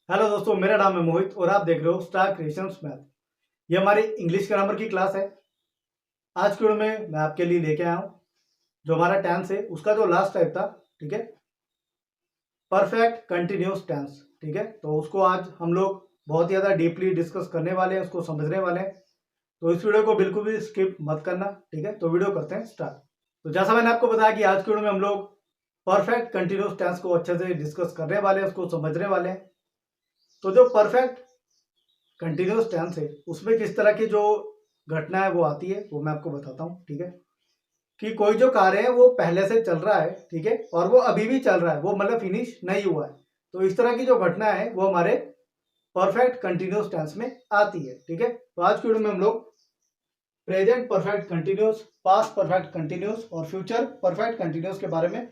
Hello दोस्तों, मेरा नाम है मोहित और आप देख रहे हो स्टार क्रिएशंस मैथ। ये हमारी इंग्लिश ग्रामर की क्लास है। आज की वीडियो में मैं आपके लिए लेके आया हूँ जो हमारा टेंस है उसका जो लास्ट टाइप था, ठीक है, परफेक्ट कंटिन्यूस टेंस। ठीक है, तो उसको आज हम लोग बहुत ही ज़्यादा डीपली डिस्कस करने वाले हैं, उसको समझने वाले हैं। तो इस वीडियो को बिल्कुल भी स्किप मत करना। ठीक है, तो वीडियो करते हैं स्टार्ट। तो जैसा मैंने आपको बताया कि आज की वीडियो में हम लोग परफेक्ट कंटिन्यूस टेंस को अच्छे से डिस्कस करने वाले हैं, उसको समझने वाले हैं। तो जो परफेक्ट कंटिन्यूस टेंस है उसमें किस तरह की जो घटना है वो आती है वो मैं आपको बताता हूँ। ठीक है, कि कोई जो कार्य है वो पहले से चल रहा है, ठीक है, और वो अभी भी चल रहा है, वो मतलब फिनिश नहीं हुआ है। तो इस तरह की जो घटना है वो हमारे परफेक्ट कंटिन्यूस टेंस में आती है। ठीक है, तो आज की वीडियो में हम लोग present perfect continuous, past perfect continuous और फ्यूचर परफेक्ट कंटिन्यूस के बारे में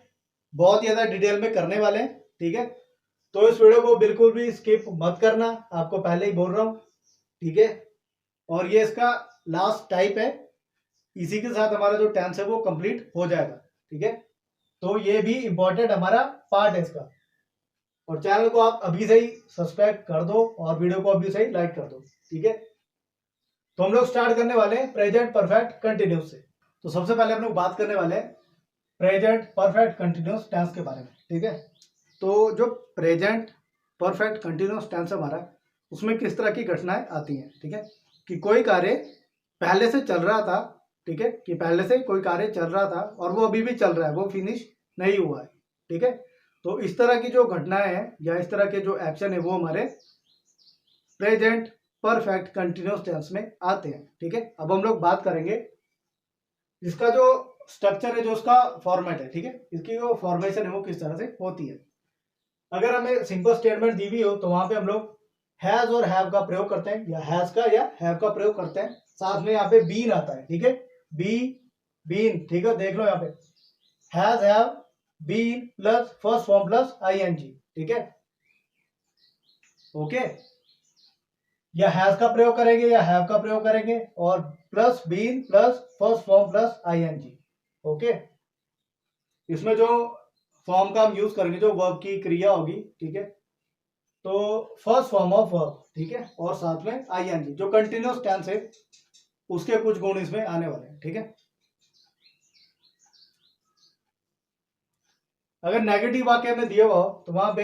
बहुत ही ज्यादा डिटेल में करने वाले हैं। ठीक है, तो इस वीडियो को बिल्कुल भी स्किप मत करना, आपको पहले ही बोल रहा हूँ। ठीक है, और ये इसका लास्ट टाइप है। इसी के साथ हमारा जो टेंस है वो कंप्लीट हो जाएगा। ठीक है, तो ये भी इंपॉर्टेंट हमारा पार्ट है इसका। और चैनल को आप अभी से ही सब्सक्राइब कर दो और वीडियो को अभी से ही लाइक कर दो। ठीक है, तो हम लोग स्टार्ट करने वाले हैं प्रेजेंट परफेक्ट कंटिन्यूस से। तो सबसे पहले हम लोग बात करने वाले हैं प्रेजेंट परफेक्ट कंटिन्यूस टेंस के बारे में। ठीक है, तो जो प्रेजेंट परफेक्ट कंटिन्यूस टेंस हमारा, उसमें किस तरह की घटनाएं आती हैं। ठीक है, कि कोई कार्य पहले से चल रहा था, ठीक है, कि पहले से कोई कार्य चल रहा था और वो अभी भी चल रहा है, वो फिनिश नहीं हुआ है। ठीक है, तो इस तरह की जो घटनाएं हैं या इस तरह के जो एक्शन है वो हमारे प्रेजेंट परफेक्ट कंटिन्यूस टेंस में आते हैं। ठीक है, अब हम लोग बात करेंगे इसका जो स्ट्रक्चर है, जो उसका फॉर्मेट है। ठीक है, इसकी जो फॉर्मेशन है वो किस तरह से होती है। अगर हमें सिंपल स्टेटमेंट दी हुई हो तो वहां पे हम लोग हैज और हैव का प्रयोग करते हैं, या हैज का या हैव का प्रयोग करते हैं। साथ में यहाँ पे बीन आता है। ठीक है, बी बीन, ठीक है, देख लो यहाँ पे has have been plus first form plus ING. ठीक है, ओके, या हैज का प्रयोग करेंगे या हैव का प्रयोग करेंगे और plus been plus first form plus ING. Okay, इसमें जो फॉर्म का हम यूज करेंगे, जो वर्ब की क्रिया होगी, ठीक है, तो फर्स्ट फॉर्म ऑफ वर्ब, ठीक है, और साथ में आईएनजी जो कंटिन्यूस टेंस है उसके कुछ गुण इसमें आने वाले हैं। ठीक है, अगर नेगेटिव वाक्य में दिया हुआ हो तो वहां पे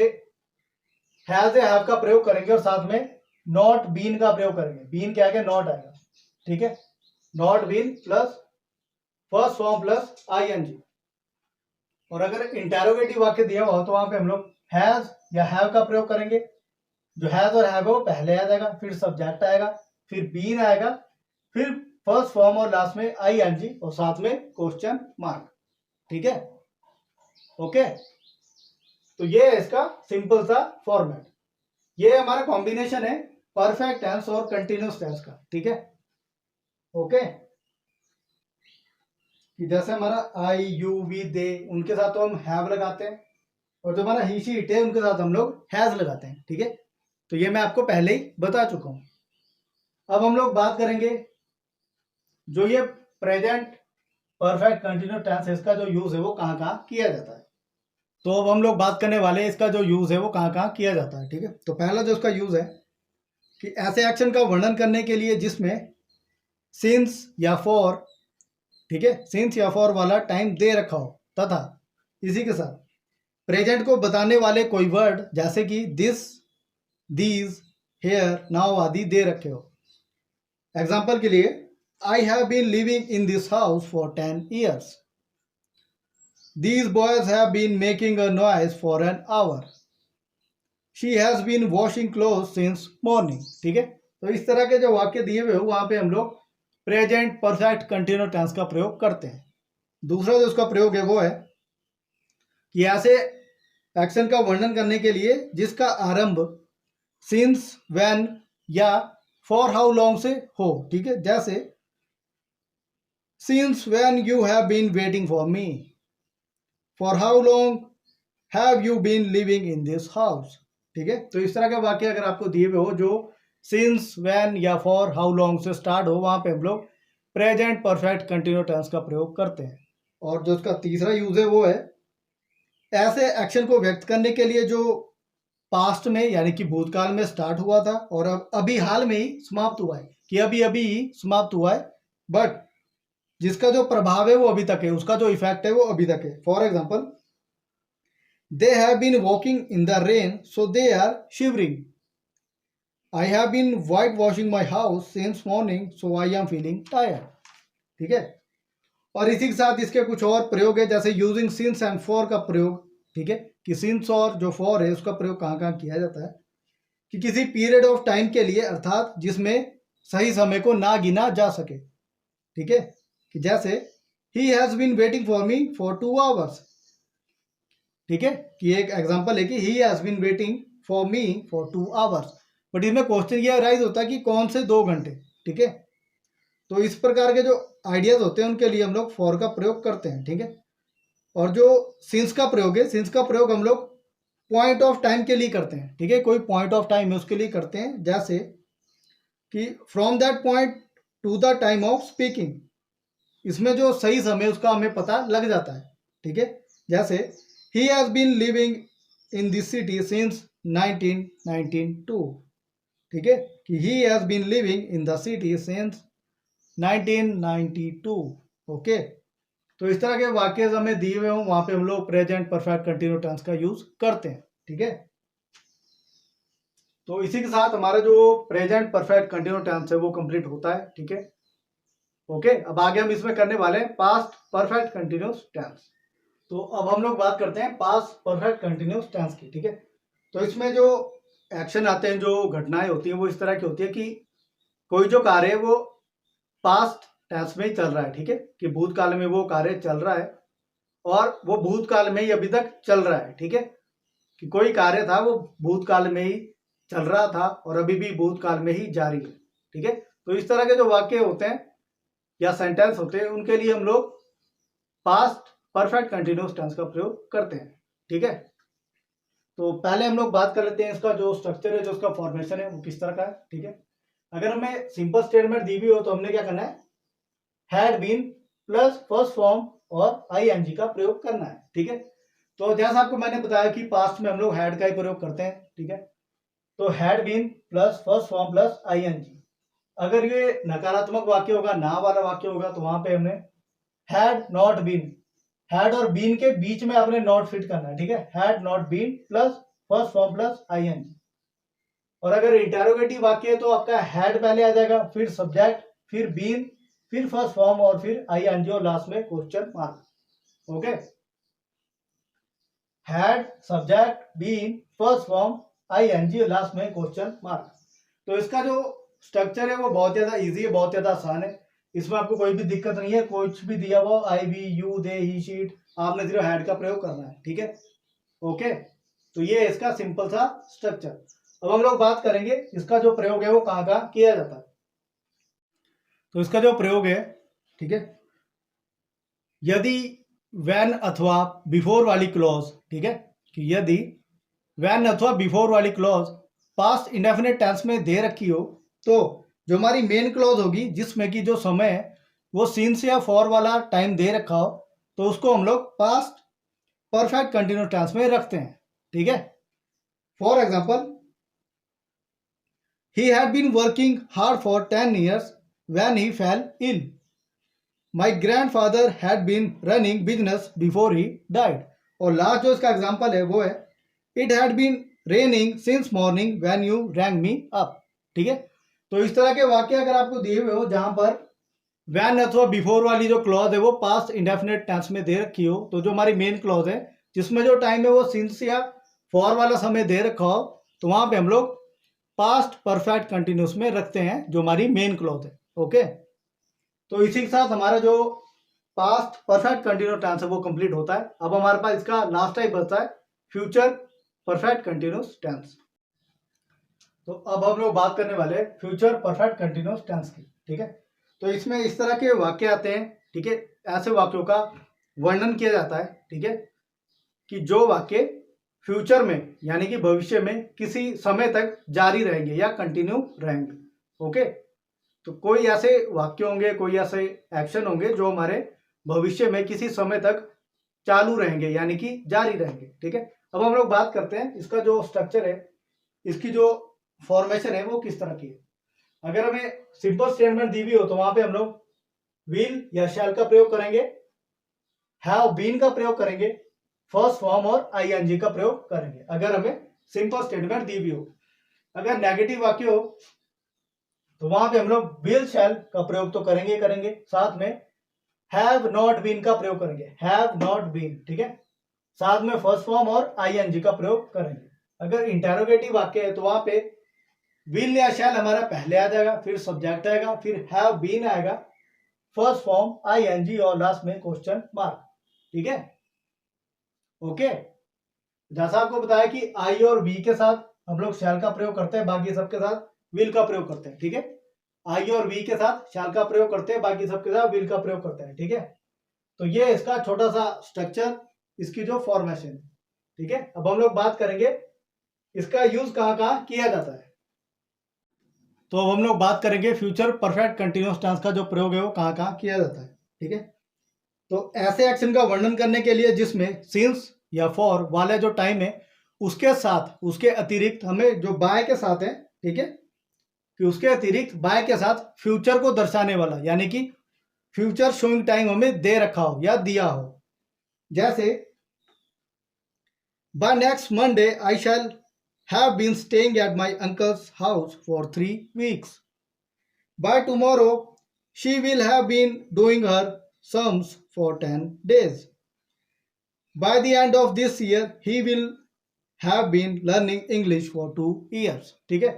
हैज या हैव का प्रयोग करेंगे और साथ में नॉट बीन का प्रयोग करेंगे। बीन क्या आएगा, नॉट आएगा। ठीक है, not been plus first form plus ING. और अगर इंटेरोगेटिव वाक्य दिया हुआ हो तो वहां पे हम लोग हैज या हैव का प्रयोग करेंगे। जो हैज और हैव है वो पहले आ जाएगा, फिर सब्जेक्ट आएगा, फिर बीन आएगा, फिर फर्स्ट फॉर्म और लास्ट में आईएनजी और साथ में क्वेश्चन मार्क। ठीक है, ओके, तो ये है इसका सिंपल सा फॉर्मेट। ये हमारा कॉम्बिनेशन है परफेक्ट टेंस और कंटिन्यूस टेंस का। ठीक है, ओके, कि जैसे हमारा आई यू वी दे, उनके साथ तो हम हैव लगाते हैं, और जो हमारा ही शी इट है उनके साथ हम लोग हैज लगाते हैं। ठीक है, तो ये मैं आपको पहले ही बता चुका हूं। अब हम लोग बात करेंगे जो ये प्रेजेंट परफेक्ट कंटिन्यूस टेंस है, इसका जो यूज है वो कहाँ कहाँ किया जाता है। तो अब हम लोग बात करने वाले हैं इसका जो यूज है वो कहाँ कहाँ किया जाता है। ठीक है, तो पहला जो इसका यूज है कि ऐसे एक्शन का वर्णन करने के लिए जिसमें सिंस या फॉर, ठीक है, सिंस या फॉर वाला टाइम दे रखा हो, तथा इसी के साथ प्रेजेंट को बताने वाले कोई वर्ड जैसे कि दिस, दीज, हेयर, नाउ आदि दे रखे हो। एग्जाम्पल के लिए, I have been living in this house for 10 years. These boys have been making a noise for an hour. She has been washing clothes since morning. ठीक है, तो इस तरह के जो वाक्य दिए हुए हो वहां पे हम लोग प्रेजेंट परफेक्ट कंटिन्यूस टेंस का प्रयोग करते हैं। दूसरा जो उसका प्रयोग है वो है कि ऐसे एक्शन का वर्णन करने के लिए जिसका आरंभ सिंस, व्हेन या फॉर हाउ लॉन्ग से हो। ठीक है, जैसे since when you have been waiting for me, for how long have you been living in this house. ठीक है, तो इस तरह के वाक्य अगर आपको दिए हुए हो जो सिंस, व्हेन या फॉर हाउ लॉन्ग से स्टार्ट हो, वहां पे हम लोग प्रेजेंट परफेक्ट कंटिन्यूस टेंस का प्रयोग करते हैं। और जो उसका तीसरा यूज है वो है ऐसे एक्शन को व्यक्त करने के लिए जो पास्ट में यानी कि भूतकाल में स्टार्ट हुआ था और अब अभी हाल में ही समाप्त हुआ है, कि अभी अभी ही समाप्त हुआ है, बट जिसका जो प्रभाव है वो अभी तक है, उसका जो इफेक्ट है वो अभी तक है। For example, they have been walking in the rain so they are shivering. I have been white washing my house since morning so I am feeling tired. ठीक है, और इसी के साथ इसके कुछ और प्रयोग है, जैसे यूजिंग सिंस एंड फॉर का प्रयोग। ठीक है, कि सिंस और जो फॉर है उसका प्रयोग कहाँ कहाँ किया जाता है, कि किसी पीरियड ऑफ टाइम के लिए, अर्थात जिसमें सही समय को ना गिना जा सके। ठीक है, कि जैसे he has been waiting for me for 2 hours. ठीक है, कि एक एग्जांपल है कि he has been waiting for me for 2 hours, but इसमें क्वेश्चन ये अराइज होता है कि कौन से 2 घंटे। ठीक है, तो इस प्रकार के जो आइडियाज होते हैं उनके लिए हम लोग फॉर का प्रयोग करते हैं। ठीक है, और जो सिंस का प्रयोग है, सिंस का प्रयोग हम लोग पॉइंट ऑफ टाइम के लिए करते हैं। ठीक है, कोई पॉइंट ऑफ टाइम है उसके लिए करते हैं, जैसे कि from that point two the time of speaking. इसमें जो सही समय उसका हमें पता लग जाता है। ठीक है, जैसे he has been living in this city since 1992। ठीक है, कि he has been living in the city since 1992। Okay, तो इस तरह के वाक्य हमें दिए हुए हों वहां पे हम लोग प्रेजेंट परफेक्ट कंटिन्यू टेंस का यूज करते हैं। ठीक है, तो इसी के साथ हमारा जो प्रेजेंट परफेक्ट कंटिन्यू टेंस है वो कंप्लीट होता है। ठीक है, ओके, अब आगे हम इसमें करने वाले हैं पास्ट परफेक्ट कंटिन्यूस टेंस। तो अब हम लोग बात करते हैं पास्ट परफेक्ट कंटिन्यूस टेंस की। ठीक है, तो इसमें जो एक्शन आते हैं, जो घटनाएं होती हैं वो इस तरह की होती है कि कोई जो कार्य है वो पास्ट टेंस में ही चल रहा है। ठीक है, कि भूतकाल में वो कार्य चल रहा है और वो भूतकाल में ही अभी तक चल रहा है। ठीक है, कि कोई कार्य था वो भूतकाल में ही चल रहा था और अभी भी भूतकाल में ही जारी है। ठीक है, तो इस तरह के जो वाक्य होते हैं या सेंटेंस होते हैं उनके लिए हम लोग पास्ट परफेक्ट कंटिन्यूस टेंस का प्रयोग करते हैं। ठीक है, तो पहले हम लोग बात कर लेते हैं इसका जो स्ट्रक्चर है, जो उसका फॉर्मेशन है वो किस तरह का है। ठीक है, अगर हमें सिंपल स्टेटमेंट दी हुई हो तो हमने क्या करना है, had been plus first form और आईएनजी का प्रयोग करना है। ठीक है, तो जैसा आपको मैंने बताया कि पास्ट में हम लोग हैड का ही प्रयोग करते हैं। ठीक है, तो had been plus first form plus ING. अगर ये नकारात्मक वाक्य होगा, ना वाला वाक्य होगा, तो वहां पे हमने हैड नॉट बीन, हैड और बीन के बीच में आपने नॉट फिट करना है। ठीक है, had not been plus first form plus ING. और अगर इंटेरोगेटिव वाक्य है तो आपका हैड पहले आ जाएगा, फिर सब्जेक्ट, फिर बीन, फिर फर्स्ट फॉर्म और फिर आईएनजी और लास्ट में question mark. Okay, had subject been first form ING और लास्ट में क्वेश्चन मार्क। तो इसका जो स्ट्रक्चर है वो बहुत ज्यादा इजी है, बहुत ज्यादा आसान है। इसमें आपको कोई भी दिक्कत नहीं है, कुछ भी दिया हुआ आई वी यू दे ही शीट, आपने सिर्फ हैड का प्रयोग करना है। ठीक है, ओके, तो ये है इसका सिंपल सा स्ट्रक्चर। अब हम लोग बात करेंगे इसका जो प्रयोग है वो कहाँ कहाँ किया जाता है। तो इसका जो प्रयोग है, ठीक है, यदि व्हेन अथवा बिफोर वाली क्लॉज, ठीक है, कि यदि व्हेन अथवा बिफोर वाली क्लॉज पास्ट इंडेफिनिट टेंस में दे रखी हो, तो जो हमारी मेन क्लॉज होगी जिसमें कि जो समय है वो सिंस या फॉर वाला टाइम दे रखा हो, तो उसको हम लोग पास्ट परफेक्ट कंटिन्यूस टेंस में रखते हैं। ठीक है, for example, he had been working hard for 10 years when he fell ill. My grandfather had been running business before he died. और लास्ट जो इसका एग्जाम्पल है वो है it had been raining since morning when you rang me up. ठीक है, तो इस तरह के वाक्य अगर आपको दिए हुए हो जहां पर वैन अथवा बिफोर वाली जो क्लॉज है वो पास्ट इंडेफिनिट टेंस में दे रखी हो, तो जो हमारी मेन क्लॉज है जिसमें जो टाइम है वो सिंस या फॉर वाला समय दे रखा हो, तो वहां पे हम लोग पास्ट परफेक्ट कंटिन्यूस में रखते हैं जो हमारी मेन क्लॉज है। ओके, तो इसी के साथ हमारा जो पास्ट परफेक्ट कंटिन्यूस टेंस है वो कंप्लीट होता है। अब हमारे पास इसका लास्ट टाइप बचता है फ्यूचर परफेक्ट कंटिन्यूस टेंस। तो अब हम लोग बात करने वाले हैं फ्यूचर परफेक्ट कंटिन्यूस टेंस की। ठीक है, तो इसमें इस तरह के वाक्य आते हैं। ठीक है, ऐसे वाक्यों का वर्णन किया जाता है। ठीक है, कि जो वाक्य फ्यूचर में यानी कि भविष्य में किसी समय तक जारी रहेंगे या कंटिन्यू रहेंगे। ओके, तो कोई ऐसे वाक्य होंगे, कोई ऐसे एक्शन होंगे जो हमारे भविष्य में किसी समय तक चालू रहेंगे यानी कि जारी रहेंगे। ठीक है, अब हम लोग बात करते हैं इसका जो स्ट्रक्चर है इसकी जो फॉर्मेशन है वो किस तरह की है। अगर हमें सिंपल स्टेटमेंट दी हुई हो तो वहां पे हम लोग विल या शैल का प्रयोग करेंगे, हैव बीन का प्रयोग करेंगे, फर्स्ट फॉर्म और आईएनजी का प्रयोग करेंगे अगर हमें सिंपल स्टेटमेंट दी हुई हो। अगर नेगेटिव वाक्य हो तो वहां पे हम लोग विल शैल का प्रयोग तो करेंगे करेंगे, साथ में हैव नॉट बीन का प्रयोग करेंगे, हैव नॉट बीन, ठीक है, साथ में फर्स्ट फॉर्म और आईएनजी का प्रयोग करेंगे। अगर इंटेरोगेटिव वाक्य है तो वहां पे विल या शैल हमारा पहले आ जाएगा, फिर सब्जेक्ट आएगा, फिर हैव बीन आएगा, फर्स्ट फॉर्म आईएनजी और लास्ट में क्वेश्चन मार्क, ठीक है। ओके, जैसा आपको बताया कि आई और वी के साथ हम लोग शैल का प्रयोग करते हैं, बाकी सबके साथ विल का प्रयोग करते हैं, ठीक है। आई और वी के साथ शैल का प्रयोग करते हैं, बाकी सबके साथ विल का प्रयोग करते हैं, ठीक है। तो ये इसका छोटा सा स्ट्रक्चर, इसकी जो फॉर्मेशन है, ठीक है। अब हम लोग बात करेंगे इसका यूज कहाँ कहाँ किया जाता है। तो अब हम लोग बात करेंगे फ्यूचर परफेक्ट कंटिन्यूअस टेंस का जो प्रयोग है वो कहाँ कहाँ किया जाता है, ठीक है। तो ऐसे एक्शन का वर्णन करने के लिए जिसमें सिंस या फॉर वाला जो टाइम है उसके साथ, उसके अतिरिक्त हमें जो बाय के साथ है, ठीक है, कि उसके अतिरिक्त बाय के साथ फ्यूचर को दर्शाने वाला, यानी कि फ्यूचर शोइंग टाइम हमें दे रखा हो या दिया हो। जैसे by next Monday I shall have been staying at my uncle's house for 3 weeks. By tomorrow she will have been doing her sums for 10 days. By the end of this year he will have been learning English for 2 years. ठीक है,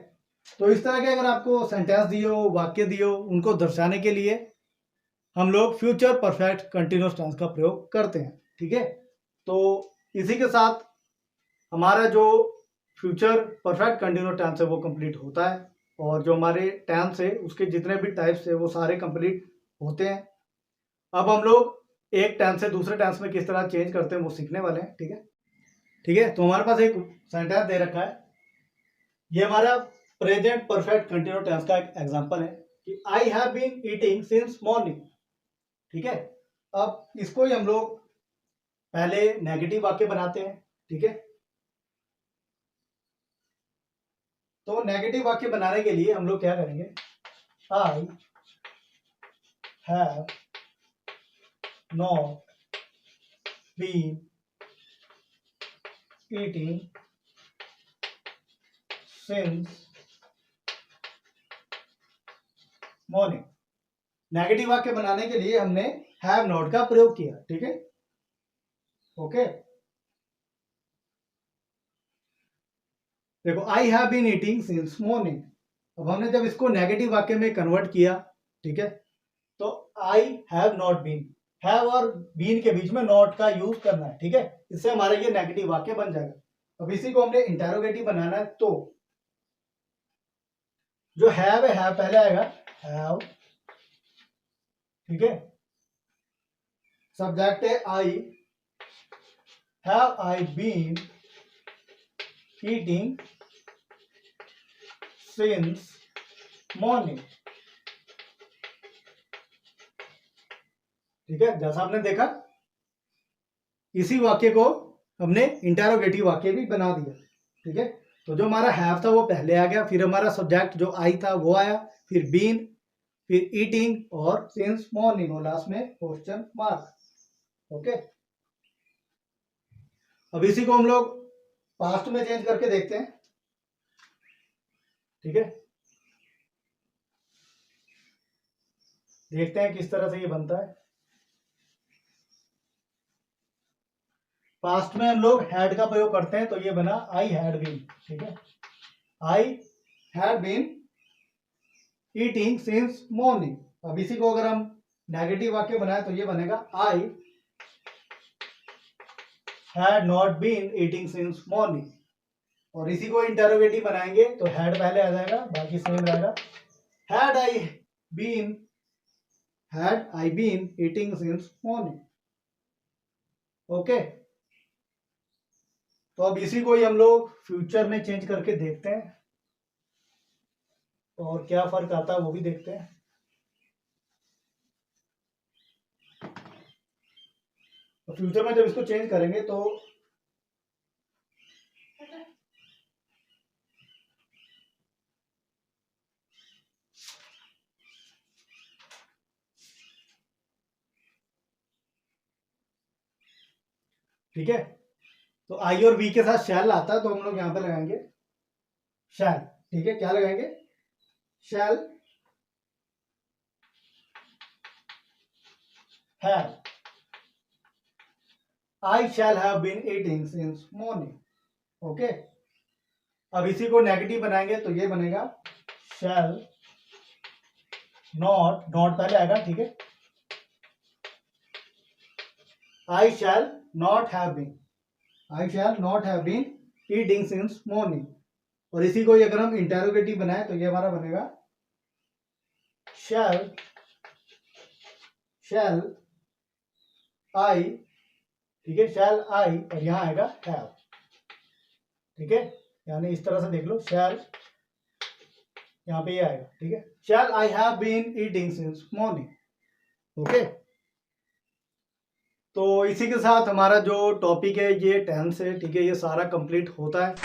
तो इस तरह के अगर आपको sentence दिए हो, वाक्य दिए हो, उनको दर्शाने के लिए हम लोग फ्यूचर परफेक्ट कंटिन्यूअस टेंस का प्रयोग करते हैं, ठीक है। तो इसी के साथ हमारा जो फ्यूचर परफेक्ट कंटिन्यूअस टेंस है वो कंप्लीट होता है, और जो हमारे टेंस है उसके जितने भी टाइप्स है वो सारे कंप्लीट होते हैं। अब हम लोग एक टेंस से दूसरे टेंस में किस तरह चेंज करते हैं वो सीखने वाले हैं, ठीक है। ठीक है, तो हमारे पास एक सेंटेंस दे रखा है, ये हमारा प्रेजेंट परफेक्ट कंटिन्यूअस टेंस का एक एग्जांपल है कि I have been eating since morning, ठीक है। अब इसको ही हम लोग पहले नेगेटिव वाक्य बनाते हैं, ठीक है। तो नेगेटिव वाक्य बनाने के लिए हम लोग क्या करेंगे, I have not been eating since morning. Negative वाक्य बनाने के लिए हमने हैव नॉट का प्रयोग किया, ठीक है। ओके, देखो I have been eating since morning. अब हमने जब इसको नेगेटिव वाक्य में कन्वर्ट किया, ठीक है, तो I have not been, have और बीन के बीच में नॉट का यूज करना है, ठीक है, इससे हमारा ये नेगेटिव वाक्य बन जाएगा। अब इसी को हमने इंटेरोगेटिव बनाना है, तो जो हैव है, हैव पहले आएगा, हैव, ठीक है, सब्जेक्ट है I, have I been eating since morning, ठीक है। जैसा आपने देखा, इसी वाक्य को हमने इंटेरोगेटिव वाक्य भी बना दिया, ठीक है। तो जो हमारा हैव था वो पहले आ गया, फिर हमारा सब्जेक्ट जो आई था वो आया, फिर बीन, फिर ईटिंग और सिंस मॉर्निंग, और लास्ट में क्वेश्चन मार्क। ओके, अब इसी को हम लोग पास्ट में चेंज करके देखते हैं, ठीक है। देखते हैं किस तरह से ये बनता है। पास्ट में हम लोग हैड का प्रयोग करते हैं, तो ये बना आई हैड बीन, ठीक है, I had been eating since morning. अब इसी को अगर हम नेगेटिव वाक्य बनाए तो ये बनेगा I had not been eating since morning, और इसी को इंटेरोगेटिव बनाएंगे तो हैड पहले आ जाएगा, बाकी सेम रहेगा, had I been eating since morning. Okay, तो अब इसी को ही हम लोग फ्यूचर में चेंज करके देखते हैं, और क्या फर्क आता है वो भी देखते हैं। तो फ्यूचर में जब इसको चेंज करेंगे तो ठीक है। तो आई और वी के साथ शैल आता है, तो हम लोग यहाँ पे लगाएंगे शैल। ठीक है, क्या लगाएंगे? Shall have. I shall have been eating since morning. Okay, अब इसी को नेगेटिव बनाएंगे तो ये बनेगा शैल नॉट, नॉट पहले आएगा, ठीक है। I shall not have been, I shall not have been eating since morning. और इसी को अगर हम इंटेरोगेटिव बनाए तो ये हमारा बनेगा शैल, शैल आई, ठीक है, शैल आई और यहां आएगा हैव। ठीक है, यानी इस तरह से देख लो, शैल यहां पे ये आएगा। ठीक है, shall I have been eating since morning. Okay, तो इसी के साथ हमारा जो टॉपिक है ये टेंस है, ठीक है, ये सारा कंप्लीट होता है।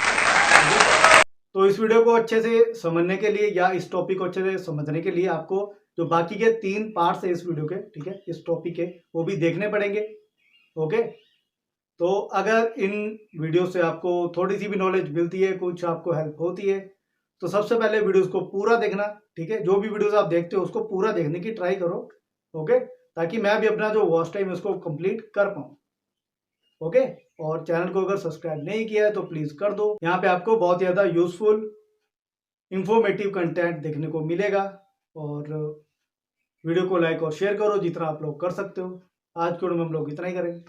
तो इस वीडियो को अच्छे से समझने के लिए या इस टॉपिक को अच्छे से समझने के लिए आपको जो बाकी के 3 पार्ट्स है इस वीडियो के, ठीक है, इस टॉपिक के, वो भी देखने पड़ेंगे। ओके, तो अगर इन वीडियो से आपको थोड़ी सी भी नॉलेज मिलती है, कुछ आपको हेल्प होती है, तो सबसे पहले वीडियोस को पूरा देखना। ठीक है, जो भी वीडियोस आप देखते हो उसको पूरा देखने की ट्राई करो। ओके, ताकि मैं भी अपना जो वॉच टाइम है उसको कंप्लीट कर पाऊँ। ओके, और चैनल को अगर सब्सक्राइब नहीं किया है तो प्लीज कर दो। यहाँ पे आपको बहुत ज़्यादा यूजफुल इंफॉर्मेटिव कंटेंट देखने को मिलेगा। और वीडियो को लाइक और शेयर करो जितना आप लोग कर सकते हो। आज के वीडियो में हम लोग इतना ही करेंगे।